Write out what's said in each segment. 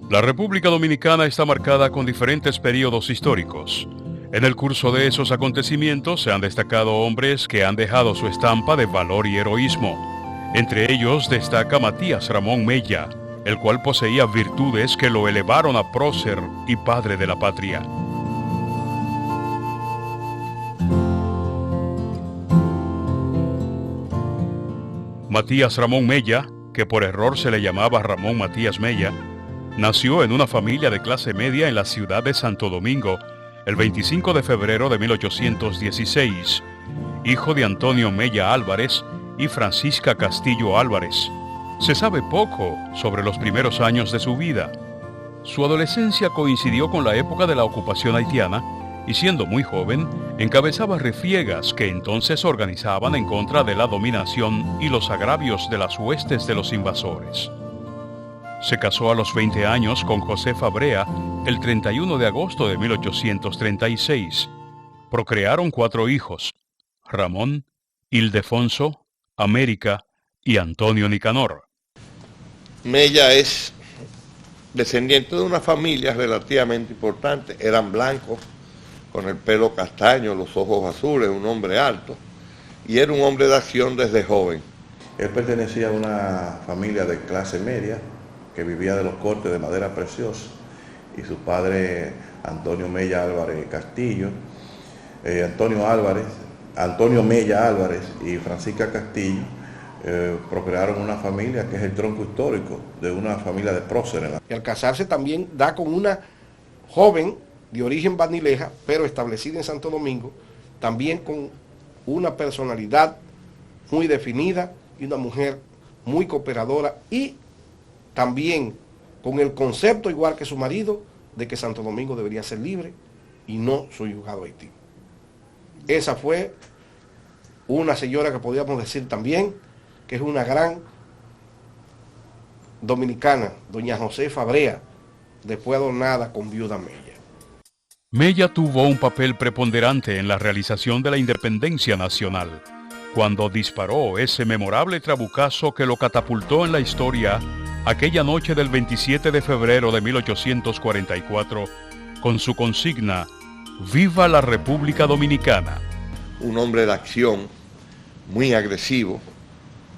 La República Dominicana está marcada con diferentes periodos históricos. En el curso de esos acontecimientos se han destacado hombres que han dejado su estampa de valor y heroísmo. Entre ellos destaca Matías Ramón Mella, el cual poseía virtudes que lo elevaron a prócer y padre de la patria. Matías Ramón Mella, que por error se le llamaba Ramón Matías Mella, nació en una familia de clase media en la ciudad de Santo Domingo el 25 de febrero de 1816, hijo de Antonio Mella Álvarez y Francisca Castillo Álvarez. Se sabe poco sobre los primeros años de su vida. Su adolescencia coincidió con la época de la ocupación haitiana y siendo muy joven, encabezaba refriegas que entonces organizaban en contra de la dominación y los agravios de las huestes de los invasores. Se casó a los 20 años con Josefa Brea el 31 de agosto de 1836. Procrearon 4 hijos: Ramón, Ildefonso, América y Antonio Nicanor. Mella es descendiente de una familia relativamente importante. Eran blancos, con el pelo castaño, los ojos azules, un hombre alto, y era un hombre de acción desde joven. Él pertenecía a una familia de clase media que vivía de los cortes de madera preciosa, y su padre, Antonio Mella Álvarez Castillo, Antonio Mella Álvarez y Francisca Castillo, procrearon una familia que es el tronco histórico de una familia de próceres. Y al casarse también da con una joven de origen banileja, pero establecida en Santo Domingo, también con una personalidad muy definida y una mujer muy cooperadora, y también con el concepto, igual que su marido, de que Santo Domingo debería ser libre y no subyugado a Haití. Esa fue una señora que podríamos decir también que es una gran dominicana, doña Josefa Brea, después adornada con viuda Mella. Mella tuvo un papel preponderante en la realización de la independencia nacional, cuando disparó ese memorable trabucazo que lo catapultó en la historia aquella noche del 27 de febrero de 1844, con su consigna «Viva la República Dominicana». Un hombre de acción, muy agresivo,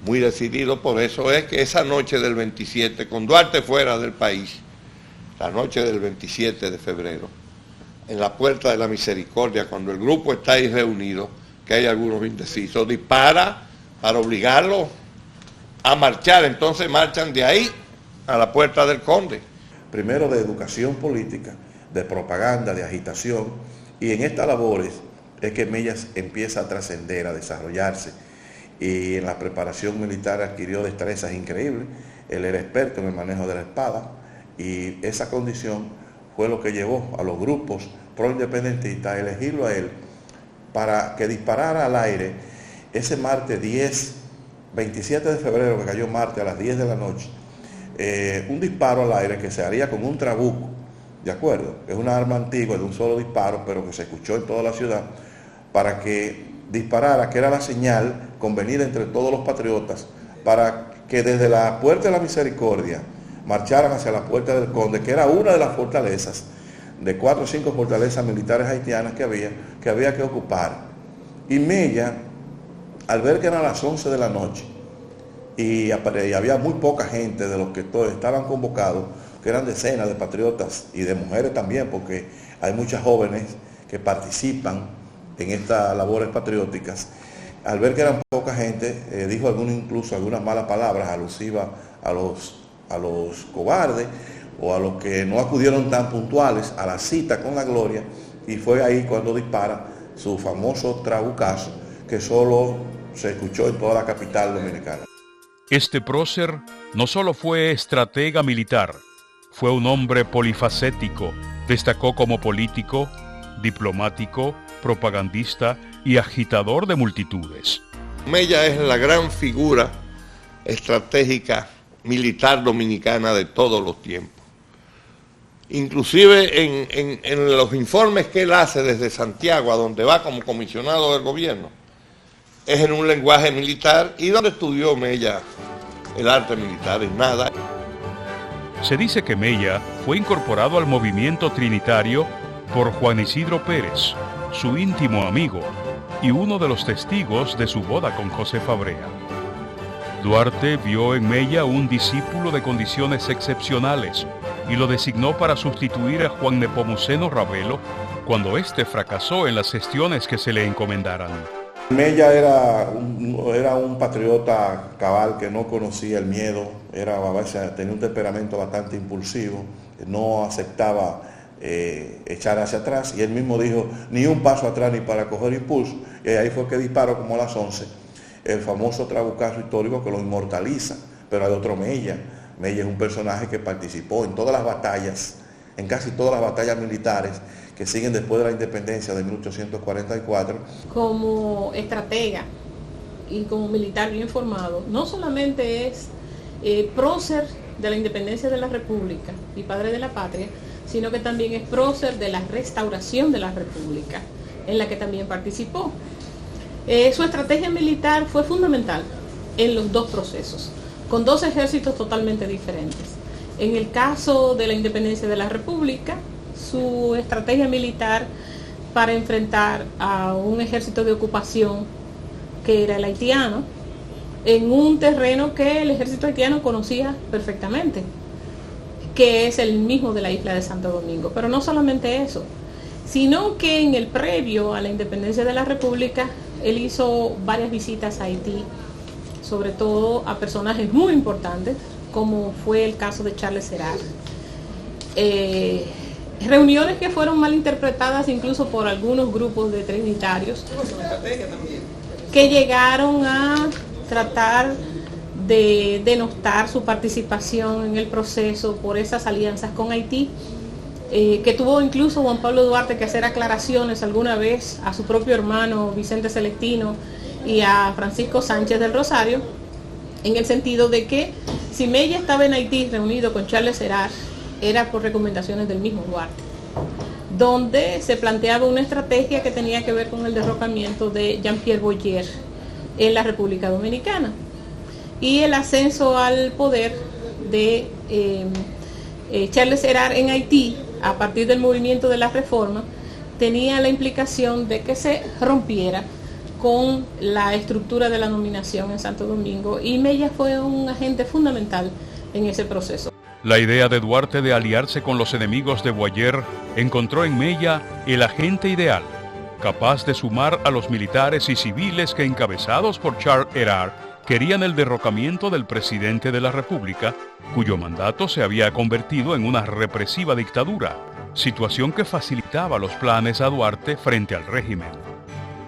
muy decidido. Por eso es que esa noche del 27, con Duarte fuera del país, la noche del 27 de febrero, en la Puerta de la Misericordia, cuando el grupo está ahí reunido, que hay algunos indecisos, dispara para obligarlo a marchar. Entonces marchan de ahí a la Puerta del Conde. Primero de educación política, de propaganda, de agitación, y en estas labores es que Mella empieza a trascender, a desarrollarse, y en la preparación militar adquirió destrezas increíbles. Él era experto en el manejo de la espada, y esa condición fue lo que llevó a los grupos pro-independentistas a elegirlo a él para que disparara al aire ese martes 27 de febrero, que cayó martes a las 10 de la noche, un disparo al aire que se haría con un trabuco, ¿de acuerdo? Es una arma antigua de un solo disparo, pero que se escuchó en toda la ciudad, para que disparara, que era la señal convenida entre todos los patriotas, para que desde la Puerta de la Misericordia marcharan hacia la Puerta del Conde, que era una de las fortalezas, de 4 o 5 fortalezas militares haitianas que había que ocupar. Y Mella, al ver que eran las 11 de la noche, y había muy poca gente de los que todos estaban convocados, que eran decenas de patriotas y de mujeres también, porque hay muchas jóvenes que participan en estas labores patrióticas. Al ver que eran poca gente, dijo incluso algunas malas palabras alusivas a los cobardes o a los que no acudieron tan puntuales a la cita con la gloria, y fue ahí cuando dispara su famoso trabucazo, que solo se escuchó en toda la capital dominicana. Este prócer no solo fue estratega militar, fue un hombre polifacético. Destacó como político, diplomático, propagandista y agitador de multitudes. Mella es la gran figura estratégica militar dominicana de todos los tiempos. Inclusive en los informes que él hace desde Santiago, a donde va como comisionado del gobierno, es en un lenguaje militar. ¿Y dónde estudió Mella el arte militar? En nada. Se dice que Mella fue incorporado al movimiento trinitario por Juan Isidro Pérez, su íntimo amigo y uno de los testigos de su boda con Josefa Brea. Duarte vio en Mella un discípulo de condiciones excepcionales y lo designó para sustituir a Juan Nepomuceno Ravelo cuando éste fracasó en las gestiones que se le encomendaran. Mella era un patriota cabal que no conocía el miedo, tenía un temperamento bastante impulsivo, no aceptaba echar hacia atrás, y él mismo dijo, ni un paso atrás ni para coger impulso, y ahí fue que disparó como a las 11 el famoso trabucazo histórico que lo inmortaliza. Pero hay otro Mella. Mella es un personaje que participó en todas las batallas, en casi todas las batallas militares que siguen después de la independencia de 1844. Como estratega y como militar bien formado, no solamente es prócer de la independencia de la República y padre de la patria, sino que también es prócer de la restauración de la República, en la que también participó. Su estrategia militar fue fundamental en los dos procesos, con dos ejércitos totalmente diferentes. En el caso de la independencia de la República, su estrategia militar para enfrentar a un ejército de ocupación que era el haitiano, en un terreno que el ejército haitiano conocía perfectamente, que es el mismo de la isla de Santo Domingo. Pero no solamente eso, sino que en el previo a la independencia de la República, él hizo varias visitas a Haití, sobre todo a personajes muy importantes, como fue el caso de Charles Hérard. Reuniones que fueron malinterpretadas incluso por algunos grupos de trinitarios, que llegaron a tratar de denostar su participación en el proceso por esas alianzas con Haití, que tuvo incluso Juan Pablo Duarte que hacer aclaraciones alguna vez a su propio hermano Vicente Celestino y a Francisco Sánchez del Rosario, en el sentido de que si Mella estaba en Haití reunido con Charles Hérard, era por recomendaciones del mismo Duarte, donde se planteaba una estrategia que tenía que ver con el derrocamiento de Jean-Pierre Boyer en la República Dominicana y el ascenso al poder de Charles Hérard en Haití a partir del movimiento de la Reforma. Tenía la implicación de que se rompiera con la estructura de la nominación en Santo Domingo, y Mella fue un agente fundamental en ese proceso. La idea de Duarte de aliarse con los enemigos de Boyer encontró en Mella el agente ideal, capaz de sumar a los militares y civiles que, encabezados por Charles Hérard, querían el derrocamiento del presidente de la República, cuyo mandato se había convertido en una represiva dictadura, situación que facilitaba los planes a Duarte frente al régimen.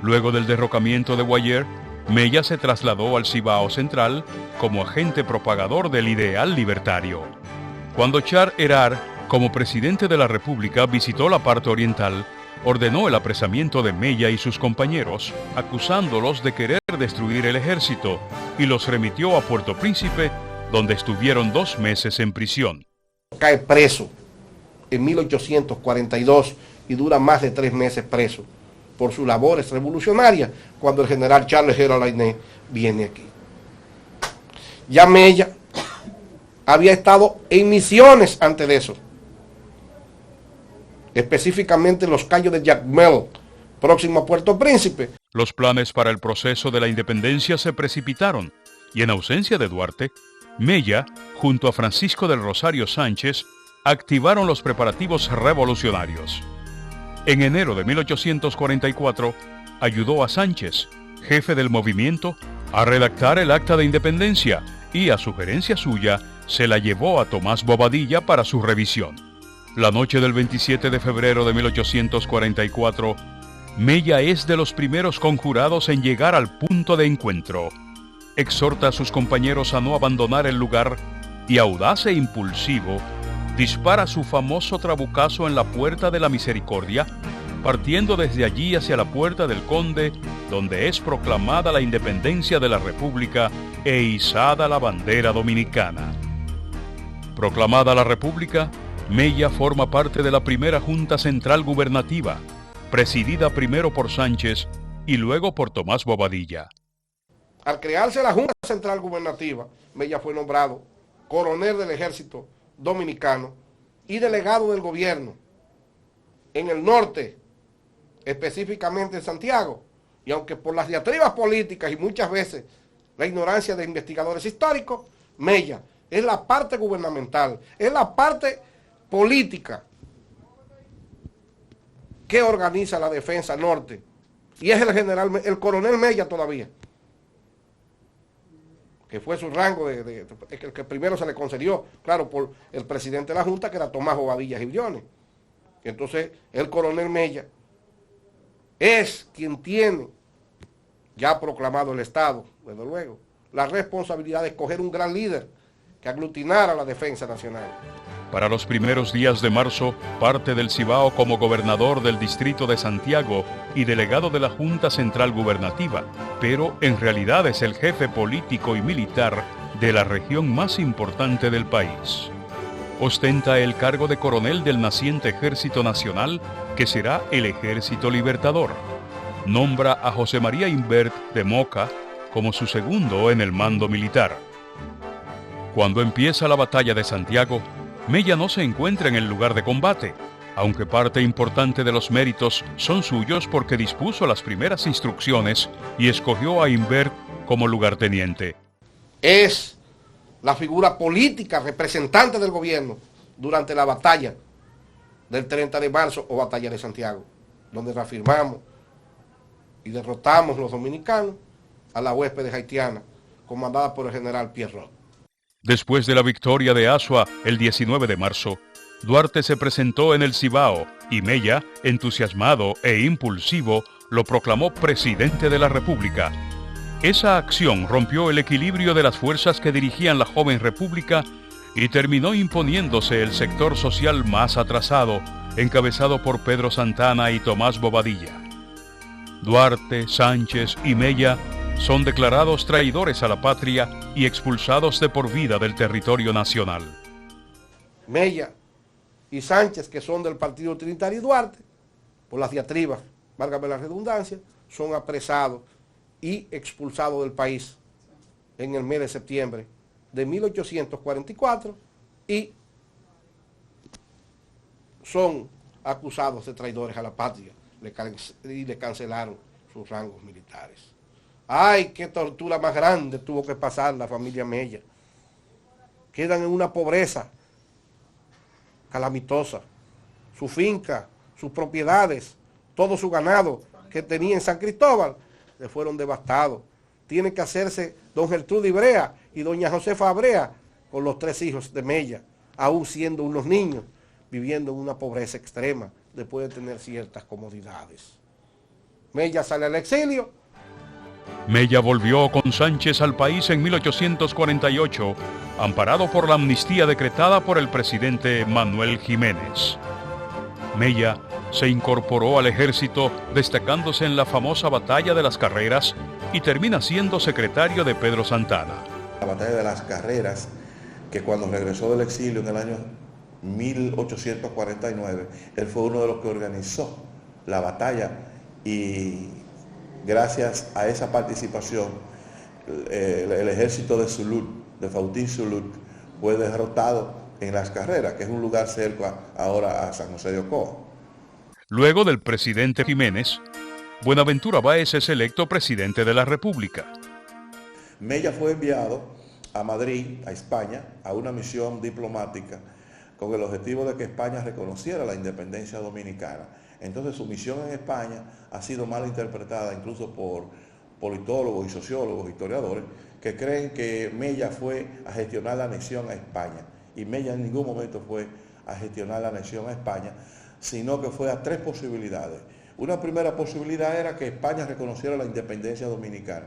Luego del derrocamiento de Boyer, Mella se trasladó al Cibao Central como agente propagador del ideal libertario. Cuando Charles Hérard, como presidente de la República, visitó la parte oriental, ordenó el apresamiento de Mella y sus compañeros, acusándolos de querer destruir el ejército, y los remitió a Puerto Príncipe, donde estuvieron 2 meses en prisión. Cae preso en 1842 y dura más de 3 meses preso por sus labores revolucionarias cuando el general Charles Hérard Lainé viene aquí. Ya Mella había estado en misiones antes de eso, específicamente en los cayos de Jacmel, próximo a Puerto Príncipe. Los planes para el proceso de la independencia se precipitaron, y en ausencia de Duarte, Mella, junto a Francisco del Rosario Sánchez, activaron los preparativos revolucionarios. En enero de 1844, ayudó a Sánchez, jefe del movimiento, a redactar el acta de independencia, y a sugerencia suya, se la llevó a Tomás Bobadilla para su revisión. La noche del 27 de febrero de 1844, Mella es de los primeros conjurados en llegar al punto de encuentro. Exhorta a sus compañeros a no abandonar el lugar y, audaz e impulsivo, dispara su famoso trabucazo en la Puerta de la Misericordia, partiendo desde allí hacia la Puerta del Conde, donde es proclamada la independencia de la República e izada la bandera dominicana. Proclamada la República, Mella forma parte de la primera Junta Central Gubernativa, presidida primero por Sánchez y luego por Tomás Bobadilla. Al crearse la Junta Central Gubernativa, Mella fue nombrado coronel del ejército dominicano y delegado del gobierno en el norte, específicamente en Santiago. Y aunque por las diatribas políticas y muchas veces la ignorancia de investigadores históricos, Mella es la parte gubernamental, es la parte política que organiza la defensa norte. Y es el coronel Mella todavía, que fue su rango, el que primero se le concedió, claro, por el presidente de la Junta, que era Tomás Bobadilla Gibriones. Entonces, el coronel Mella es quien tiene, ya proclamado el Estado, desde luego, la responsabilidad de escoger un gran líder que aglutinara la defensa nacional. Para los primeros días de marzo, parte del Cibao como gobernador del distrito de Santiago y delegado de la Junta Central Gubernativa, pero en realidad es el jefe político y militar de la región más importante del país. Ostenta el cargo de coronel del naciente Ejército Nacional, que será el Ejército Libertador. Nombra a José María Imbert de Moca como su segundo en el mando militar. Cuando empieza la batalla de Santiago, Mella no se encuentra en el lugar de combate, aunque parte importante de los méritos son suyos porque dispuso las primeras instrucciones y escogió a Imbert como lugarteniente. Es la figura política representante del gobierno durante la batalla del 30 de marzo o batalla de Santiago, donde reafirmamos y derrotamos los dominicanos a la huéspedes haitiana comandada por el general Pierrot. Después de la victoria de Azua el 19 de marzo, Duarte se presentó en el Cibao y Mella, entusiasmado e impulsivo, lo proclamó presidente de la República. Esa acción rompió el equilibrio de las fuerzas que dirigían la joven república y terminó imponiéndose el sector social más atrasado, encabezado por Pedro Santana y Tomás Bobadilla. Duarte, Sánchez y Mella son declarados traidores a la patria y expulsados de por vida del territorio nacional. Mella y Sánchez, que son del Partido Trinitario, y Duarte, por las diatribas, válgame la redundancia, son apresados y expulsados del país en el mes de septiembre de 1844 y son acusados de traidores a la patria y le cancelaron sus rangos militares. ¡Ay, qué tortura más grande tuvo que pasar la familia Mella! Quedan en una pobreza calamitosa. Su finca, sus propiedades, todo su ganado que tenía en San Cristóbal, le fueron devastados. Tiene que hacerse don Gertrudis Brea y doña Josefa Brea con los 3 hijos de Mella, aún siendo unos niños, viviendo en una pobreza extrema, después de tener ciertas comodidades. Mella sale al exilio. Mella volvió con Sánchez al país en 1848, amparado por la amnistía decretada por el presidente Manuel Jiménez. Mella se incorporó al ejército, destacándose en la famosa batalla de las Carreras y termina siendo secretario de Pedro Santana. La batalla de las Carreras, que cuando regresó del exilio en el año 1849, él fue uno de los que organizó la batalla y gracias a esa participación el ejército de Solut, de Fautín Solut, fue derrotado en las Carreras, que es un lugar cerca ahora a San José de Ocoa. Luego del presidente Jiménez, Buenaventura Báez es electo presidente de la República. Mella fue enviado a Madrid, a España, a una misión diplomática con el objetivo de que España reconociera la independencia dominicana. Entonces su misión en España ha sido mal interpretada incluso por politólogos y sociólogos, historiadores, que creen que Mella fue a gestionar la anexión a España. Y Mella en ningún momento fue a gestionar la anexión a España, sino que fue a 3 posibilidades. Una primera posibilidad era que España reconociera la independencia dominicana,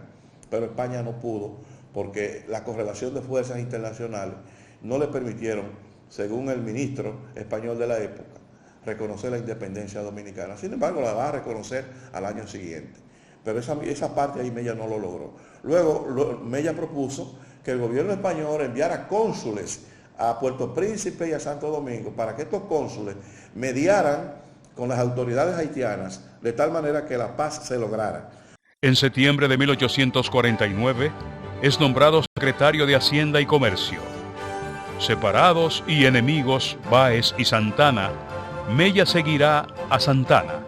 pero España no pudo porque la correlación de fuerzas internacionales no le permitieron, según el ministro español de la época, reconocer la independencia dominicana. Sin embargo, la va a reconocer al año siguiente. Pero esa parte ahí Mella no lo logró. Luego Mella propuso que el gobierno español enviara cónsules a Puerto Príncipe y a Santo Domingo para que estos cónsules mediaran con las autoridades haitianas de tal manera que la paz se lograra. En septiembre de 1849 es nombrado secretario de Hacienda y Comercio. Separados y enemigos Báez y Santana, Mella seguirá a Santana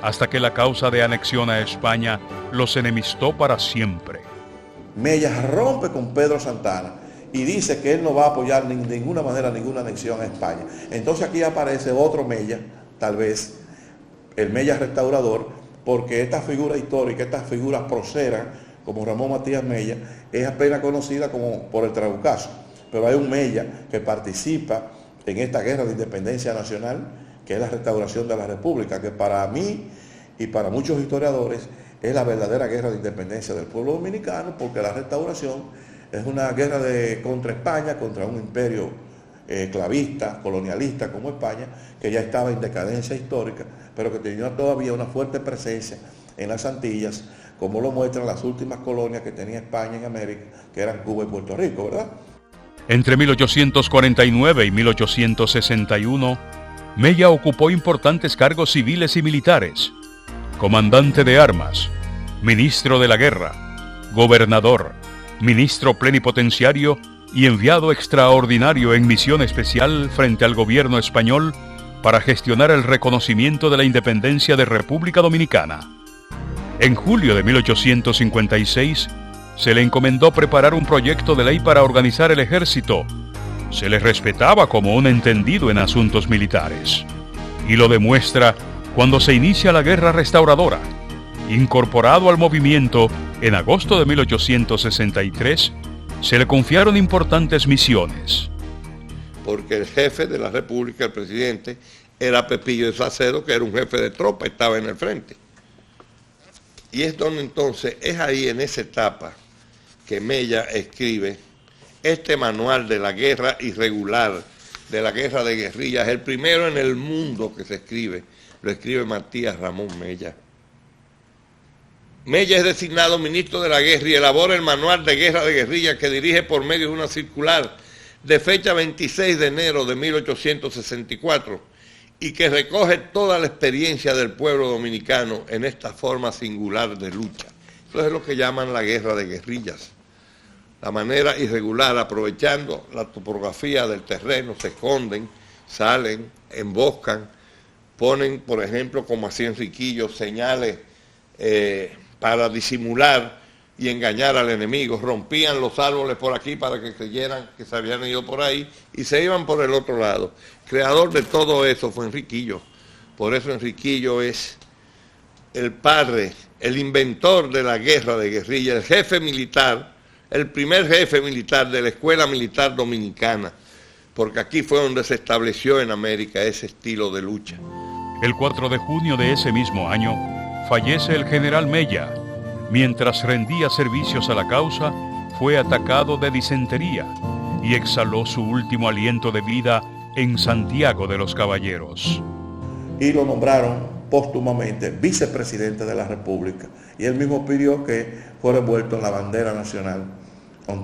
hasta que la causa de anexión a España los enemistó para siempre. Mella rompe con Pedro Santana y dice que él no va a apoyar de ninguna manera ninguna anexión a España. Entonces aquí aparece otro Mella, tal vez el Mella restaurador, porque esta figura histórica, estas figuras proceras, como Ramón Matías Mella, es apenas conocida como por el Trabucazo. Pero hay un Mella que participa en esta guerra de independencia nacional, que es la restauración de la República, que para mí y para muchos historiadores es la verdadera guerra de independencia del pueblo dominicano, porque la restauración es una guerra contra España, contra un imperio clavista, colonialista como España, que ya estaba en decadencia histórica, pero que tenía todavía una fuerte presencia en las Antillas, como lo muestran las últimas colonias que tenía España en América, que eran Cuba y Puerto Rico, ¿verdad? Entre 1849 y 1861, Mella ocupó importantes cargos civiles y militares: comandante de armas, ministro de la guerra, gobernador, ministro plenipotenciario y enviado extraordinario en misión especial frente al gobierno español para gestionar el reconocimiento de la independencia de República Dominicana. En julio de 1856, se le encomendó preparar un proyecto de ley para organizar el ejército. Se le respetaba como un entendido en asuntos militares. Y lo demuestra cuando se inicia la Guerra Restauradora. Incorporado al movimiento en agosto de 1863, se le confiaron importantes misiones. Porque el jefe de la República, el presidente, era Pepillo de Salcedo, que era un jefe de tropa, estaba en el frente. Y es donde entonces, es ahí en esa etapa que Mella escribe este manual de la guerra irregular, de la guerra de guerrillas, el primero en el mundo que se escribe, lo escribe Matías Ramón Mella. Mella es designado ministro de la guerra y elabora el manual de guerra de guerrillas que dirige por medio de una circular de fecha 26 de enero de 1864 y que recoge toda la experiencia del pueblo dominicano en esta forma singular de lucha. Eso es lo que llaman la guerra de guerrillas. La manera irregular, aprovechando la topografía del terreno, se esconden, salen, emboscan, ponen, por ejemplo, como hacía Enriquillo, señales para disimular y engañar al enemigo, rompían los árboles por aquí para que creyeran que se habían ido por ahí y se iban por el otro lado. Creador de todo eso fue Enriquillo. Por eso Enriquillo es el padre, el inventor de la guerra de guerrilla, el jefe militar, el primer jefe militar de la Escuela Militar Dominicana, porque aquí fue donde se estableció en América ese estilo de lucha. El 4 de junio de ese mismo año, fallece el general Mella. Mientras rendía servicios a la causa, fue atacado de disentería y exhaló su último aliento de vida en Santiago de los Caballeros. Y lo nombraron póstumamente vicepresidente de la República, y él mismo pidió que fuera envuelto en la bandera nacional.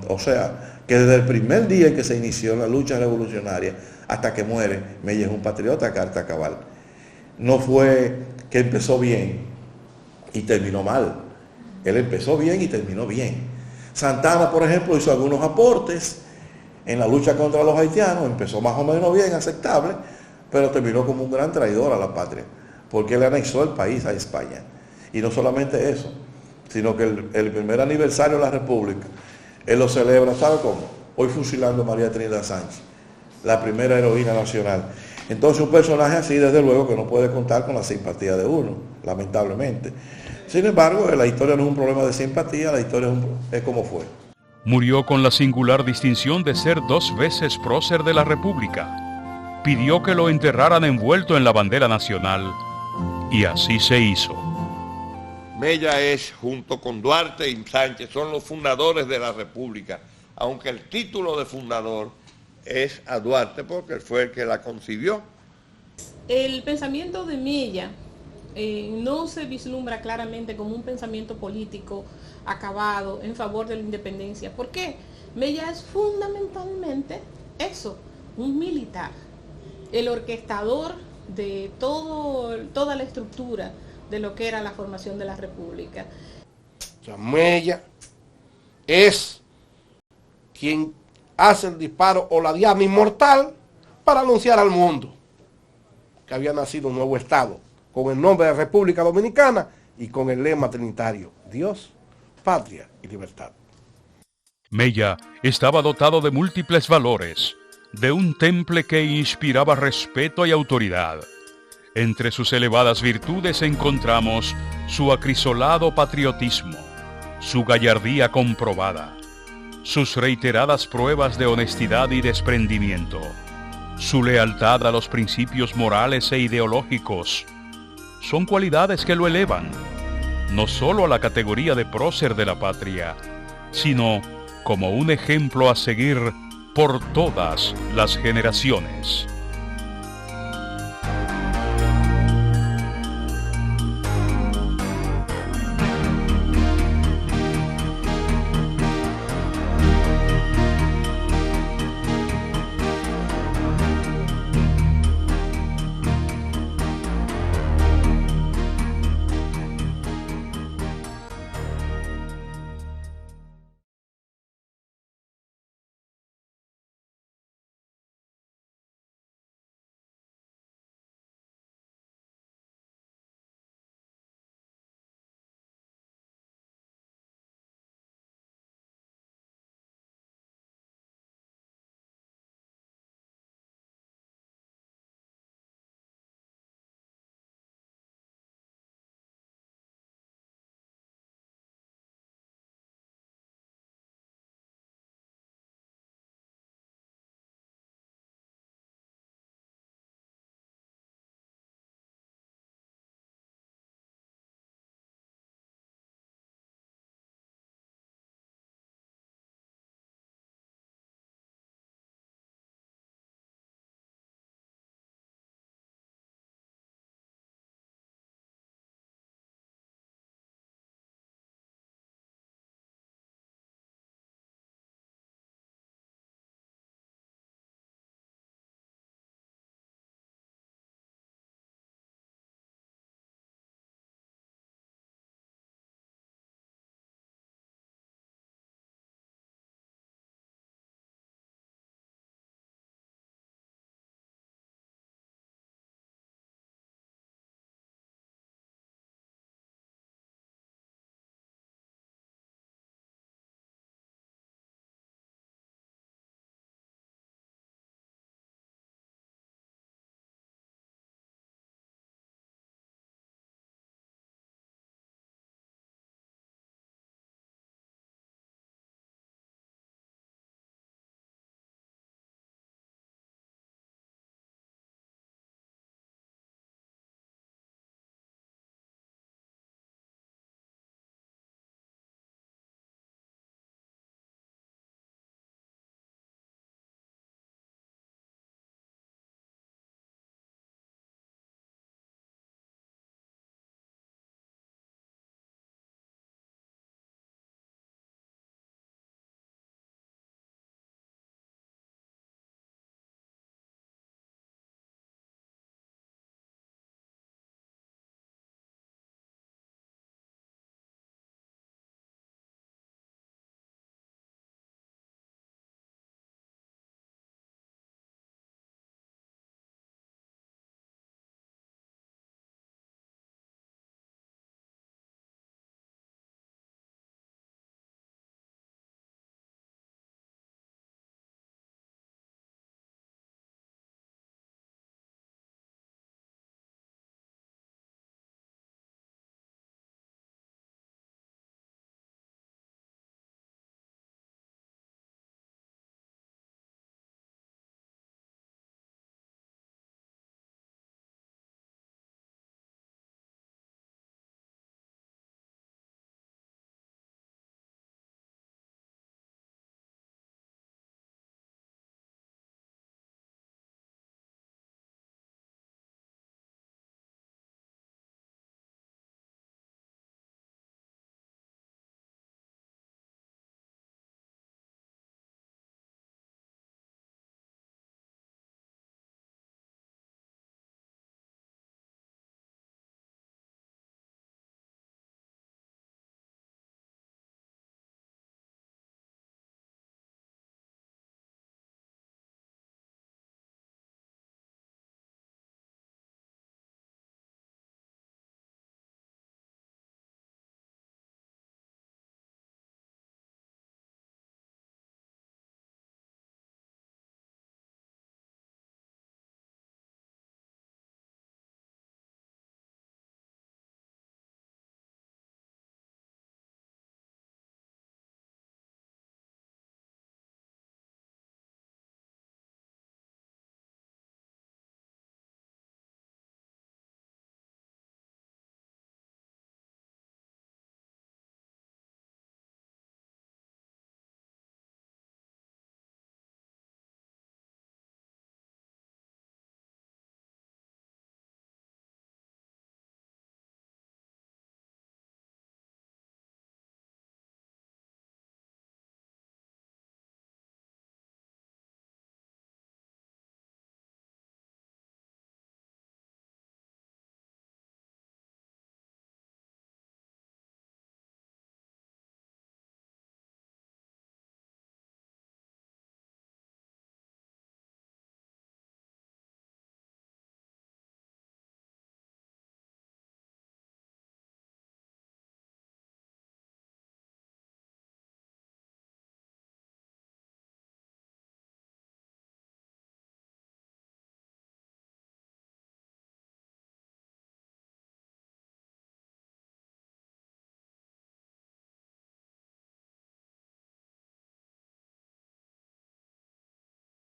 O sea, que desde el primer día en que se inició la lucha revolucionaria hasta que muere, Mella es un patriota a carta cabal. No fue que empezó bien y terminó mal. Él empezó bien y terminó bien. Santana, por ejemplo, hizo algunos aportes en la lucha contra los haitianos, empezó más o menos bien, aceptable, pero terminó como un gran traidor a la patria, porque él anexó el país a España. Y no solamente eso, sino que el primer aniversario de la República, él lo celebra, ¿sabe cómo? Hoy fusilando a María Trinidad Sánchez, la primera heroína nacional. Entonces un personaje así, desde luego, que no puede contar con la simpatía de uno, lamentablemente. Sin embargo, la historia no es un problema de simpatía, la historia es como fue. Murió con la singular distinción de ser 2 veces prócer de la República. Pidió que lo enterraran envuelto en la bandera nacional, y así se hizo. Mella es, junto con Duarte y Sánchez, son los fundadores de la República, aunque el título de fundador es a Duarte, porque él fue el que la concibió. El pensamiento de Mella no se vislumbra claramente como un pensamiento político acabado en favor de la independencia. ¿Por qué? Mella es fundamentalmente eso, un militar, el orquestador de toda la estructura de lo que era la formación de la República. O sea, Mella es quien hace el disparo o la diana inmortal para anunciar al mundo que había nacido un nuevo Estado con el nombre de República Dominicana y con el lema trinitario: Dios, patria y libertad. Mella estaba dotado de múltiples valores, de un temple que inspiraba respeto y autoridad. Entre sus elevadas virtudes encontramos su acrisolado patriotismo, su gallardía comprobada, sus reiteradas pruebas de honestidad y desprendimiento, su lealtad a los principios morales e ideológicos. Son cualidades que lo elevan, no solo a la categoría de prócer de la patria, sino como un ejemplo a seguir por todas las generaciones.